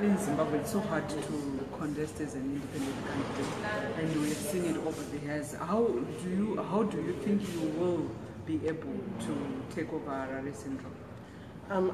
In Zimbabwe, it's so hard to contest as an independent candidate, and we have seen it over the years. How do you think you will be able to take over Harare Central?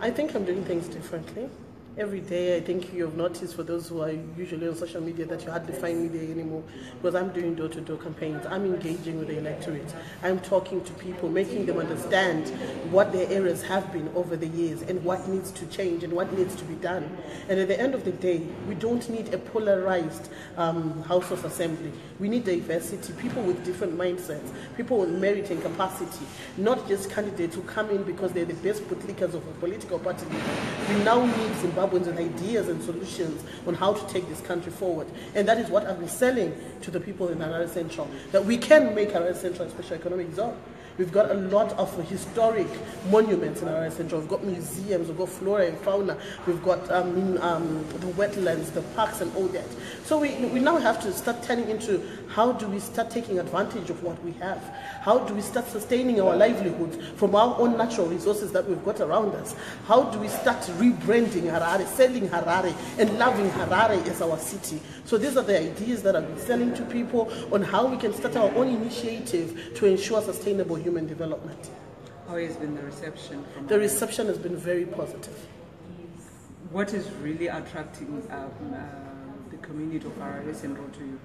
I think I'm doing things differently. Every day, I think you've noticed, for those who are usually on social media, that you hardly find me there anymore, because I'm doing door-to-door campaigns. I'm engaging with the electorate. I'm talking to people, making them understand what their errors have been over the years and what needs to change and what needs to be done. And at the end of the day, we don't need a polarized House of Assembly. We need diversity, people with different mindsets, people with merit and capacity, not just candidates who come in because they're the best bootlickers of a political party. We now need Zimbabweans and ideas and solutions on how to take this country forward. And that is what I've been selling to the people in Harare Central, that we can make Harare Central a special economic zone. We've got a lot of historic monuments in Harare Central. We've got museums, we've got flora and fauna, we've got the wetlands, the parks and all that. So we now have to start turning into, how do we start taking advantage of what we have? How do we start sustaining our livelihoods from our own natural resources that we've got around us? How do we start rebranding Harare, selling Harare and loving Harare as our city? So these are the ideas that I've been selling to people on how we can start our own initiative to ensure sustainable human development. How has been the reception? The reception has been very positive. What is really attracting the community of Harare Central to you?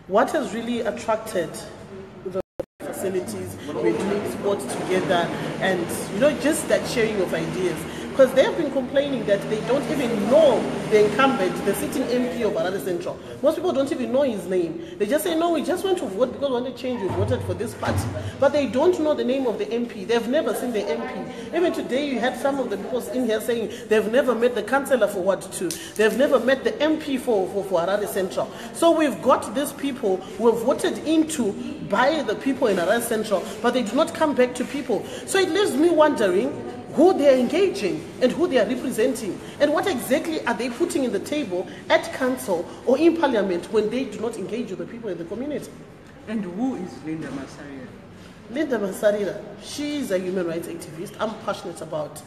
What has really attracted the facilities, we're doing sports together, and just that sharing of ideas. Because they have been complaining that they don't even know the incumbent, the sitting MP of Harare Central. Most people don't even know his name. They just say, no, we just went to vote because we want to change, we voted for this party. But they don't know the name of the MP. They've never seen the MP. Even today, you had some of the people in here saying they've never met the councillor for Ward 2. They've never met the MP for Harare Central. So we've got these people who are voted into by the people in Harare Central, but they do not come back to people. So it leaves me wondering who they are engaging and who they are representing, and what exactly are they putting in the table at council or in parliament when they do not engage with the people in the community. And who is Linda Masarira? Linda Masarira, she is a human rights activist. I'm passionate about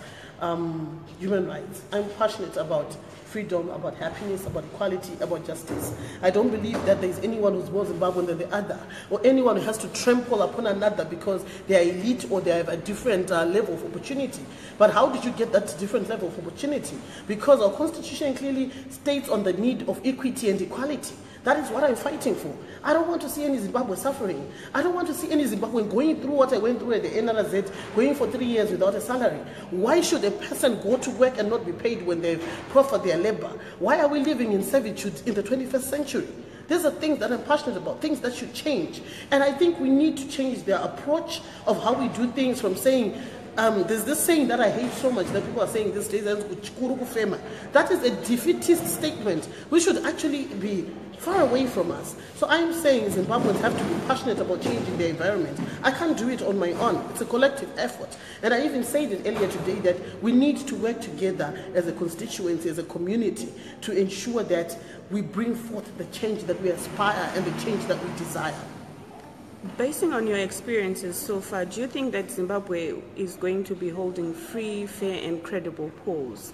human rights. I'm passionate about freedom, about happiness, about equality, about justice. I don't believe that there's anyone who's more Zimbabwean than the other, or anyone who has to trample upon another because they are elite or they have a different level of opportunity. But how did you get that different level of opportunity? Because our constitution clearly states on the need of equity and equality. That is what I'm fighting for. I don't want to see any Zimbabwe suffering. I don't want to see any Zimbabwean going through what I went through at the NRZ, going for 3 years without a salary. Why should a person go to work and not be paid when they've proffered their labor? Why are we living in servitude in the 21st century? These are things that I'm passionate about, things that should change. And I think we need to change their approach of how we do things, from saying, there's this saying that I hate so much that people are saying these days, that is a defeatist statement. We should actually be far away from us. So I'm saying Zimbabweans have to be passionate about changing their environment. I can't do it on my own. It's a collective effort. And I even said it earlier today that we need to work together as a constituency, as a community, to ensure that we bring forth the change that we aspire and the change that we desire. Basing on your experiences so far, do you think that Zimbabwe is going to be holding free, fair and credible polls?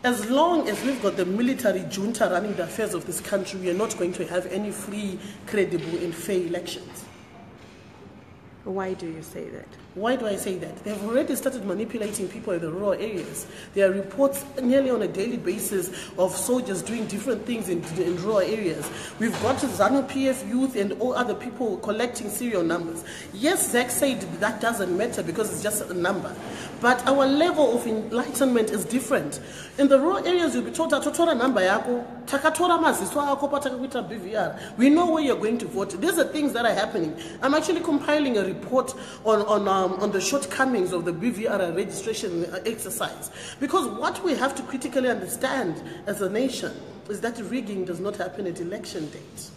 As long as we've got the military junta running the affairs of this country, we are not going to have any free, credible and fair elections. Why do you say that? Why do I say that? They've already started manipulating people in the rural areas. There are reports nearly on a daily basis of soldiers doing different things in rural areas. We've got ZANU-PF youth and all other people collecting serial numbers. Yes, Zach said that doesn't matter because it's just a number. But our level of enlightenment is different. In the rural areas, you'll be told, "Totora number yako, takatora maziso ako patakakuita BVR." We know where you're going to vote. These are things that are happening. I'm actually compiling a report on the shortcomings of the BVR registration exercise. Because what we have to critically understand as a nation is that rigging does not happen at election dates.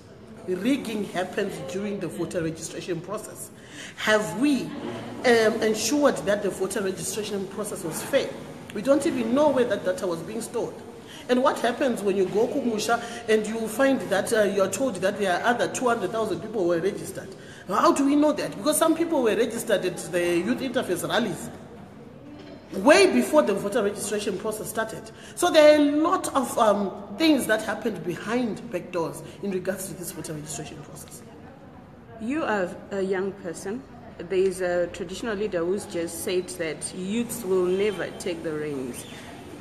Rigging happens during the voter registration process. Have we ensured that the voter registration process was fair? We don't even know where that data was being stored. And what happens when you go Kumusha and you find that you're told that there are other 200,000 people who were registered? How do we know that? Because some people were registered at the youth interface rallies. way before the voter registration process started. So there are a lot of things that happened behind back doors in regards to this voter registration process. You are a young person. There is a traditional leader who's just said that youths will never take the reins.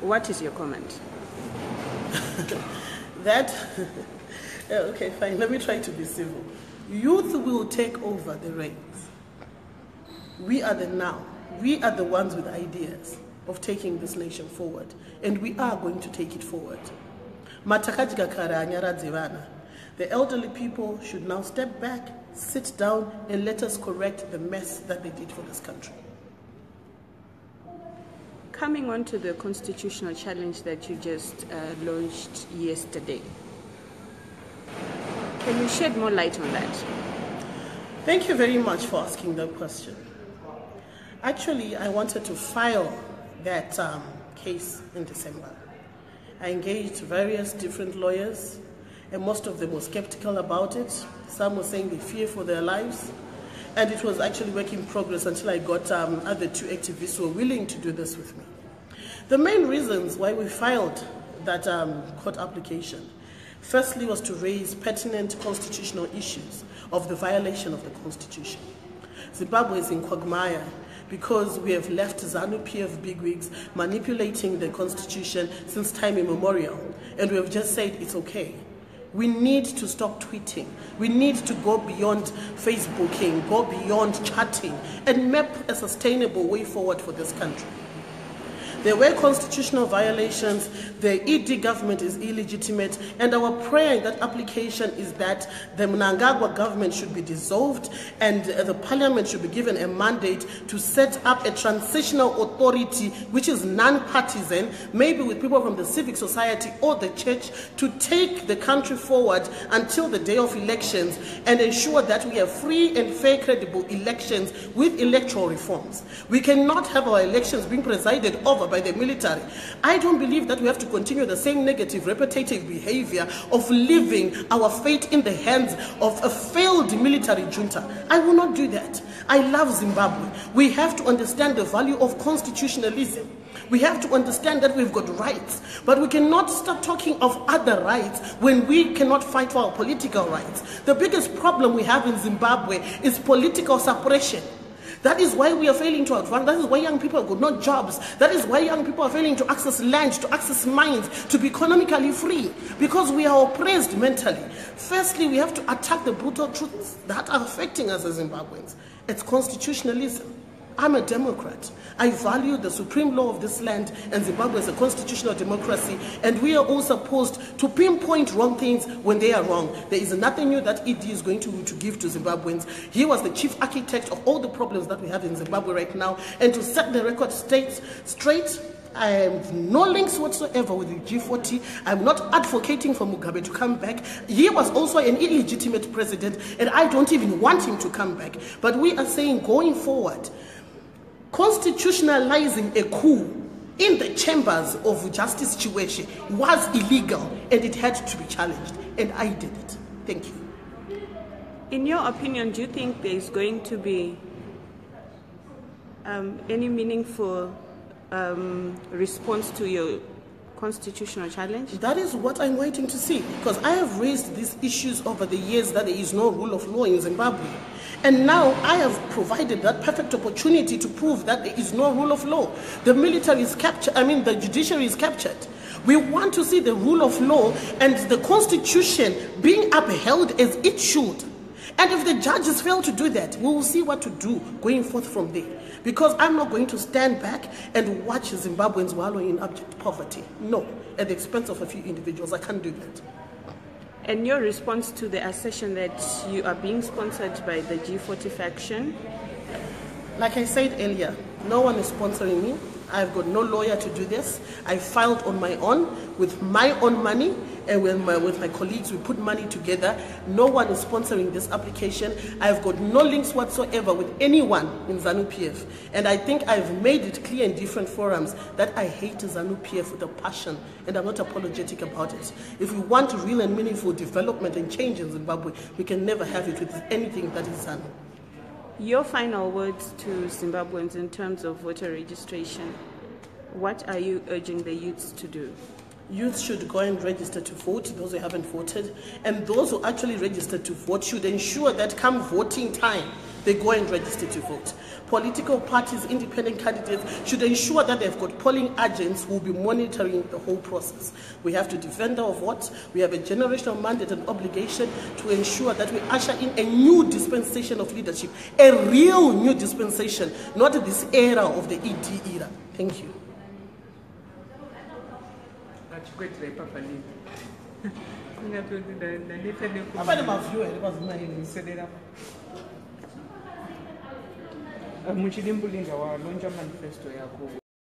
What is your comment? Okay, fine, let me try to be civil. Youth will take over the reins. We are the now. We are the ones with ideas of taking this nation forward, and we are going to take it forward. The elderly people should now step back, sit down, and let us correct the mess that they did for this country. Coming on to the constitutional challenge that you just launched yesterday, can you shed more light on that? Thank you very much for asking that question. Actually, I wanted to file that case in December. I engaged various different lawyers, and most of them were skeptical about it. Some were saying they fear for their lives. And it was actually work in progress until I got other two activists who were willing to do this with me. The main reasons why we filed that court application, firstly, was to raise pertinent constitutional issues of the violation of the Constitution. Zimbabwe is in quagmire because we have left ZANU-PF bigwigs manipulating the Constitution since time immemorial, and we have just said it's okay. We need to stop tweeting. We need to go beyond Facebooking, go beyond chatting, and map a sustainable way forward for this country. There were constitutional violations, the ED government is illegitimate, and our prayer in that application is that the Mnangagwa government should be dissolved and the parliament should be given a mandate to set up a transitional authority which is non-partisan, maybe with people from the civic society or the church, to take the country forward until the day of elections and ensure that we have free and fair, credible elections with electoral reforms. We cannot have our elections being presided over by the military. I don't believe that we have to continue the same negative, repetitive behavior of leaving our fate in the hands of a failed military junta. I will not do that. I love Zimbabwe. We have to understand the value of constitutionalism. We have to understand that we've got rights, but we cannot start talking of other rights when we cannot fight for our political rights. The biggest problem we have in Zimbabwe is political suppression. That is why we are failing to advance. That is why young people have got no jobs. That is why young people are failing to access land, to access mines, to be economically free, because we are oppressed mentally. Firstly, we have to attack the brutal truths that are affecting us as Zimbabweans. It's constitutionalism. I'm a Democrat. I value the supreme law of this land, and Zimbabwe is a constitutional democracy, and we are all supposed to pinpoint wrong things when they are wrong. There is nothing new that ED is going to give to Zimbabweans. He was the chief architect of all the problems that we have in Zimbabwe right now, and to set the record straight, I have no links whatsoever with the G40. I'm not advocating for Mugabe to come back. He was also an illegitimate president, and I don't even want him to come back. But we are saying going forward, constitutionalizing a coup in the chambers of justice situation was illegal, and it had to be challenged, and I did it. Thank you. In your opinion, do you think there is going to be any meaningful response to your constitutional challenge? That is what I'm waiting to see, because I have raised these issues over the years that there is no rule of law in Zimbabwe. And now I have provided that perfect opportunity to prove that there is no rule of law. The military is captured, the judiciary is captured. We want to see the rule of law and the Constitution being upheld as it should. And if the judges fail to do that, we will see what to do going forth from there. Because I'm not going to stand back and watch Zimbabweans wallowing in abject poverty. No, at the expense of a few individuals. I can't do that. And your response to the assertion that you are being sponsored by the G40 faction? Like I said earlier, no one is sponsoring me. I've got no lawyer to do this. I filed on my own, with my own money, and with my colleagues, we put money together. No one is sponsoring this application. I've got no links whatsoever with anyone in ZANU-PF. And I think I've made it clear in different forums that I hate ZANU-PF with a passion, and I'm not apologetic about it. If we want real and meaningful development and change in Zimbabwe, we can never have it with anything that is ZANU. Your final words to Zimbabweans in terms of voter registration? What are you urging the youths to do? Youth should go and register to vote, those who haven't voted, and those who actually registered to vote should ensure that come voting time, they go and register to vote. Political parties, independent candidates should ensure that they've got polling agents who will be monitoring the whole process. We have to defend our vote. We have a generational mandate and obligation to ensure that we usher in a new dispensation of leadership, a real new dispensation, not this era of the ED era. Thank you. Muchidimbulinga wa launch manifesto yako.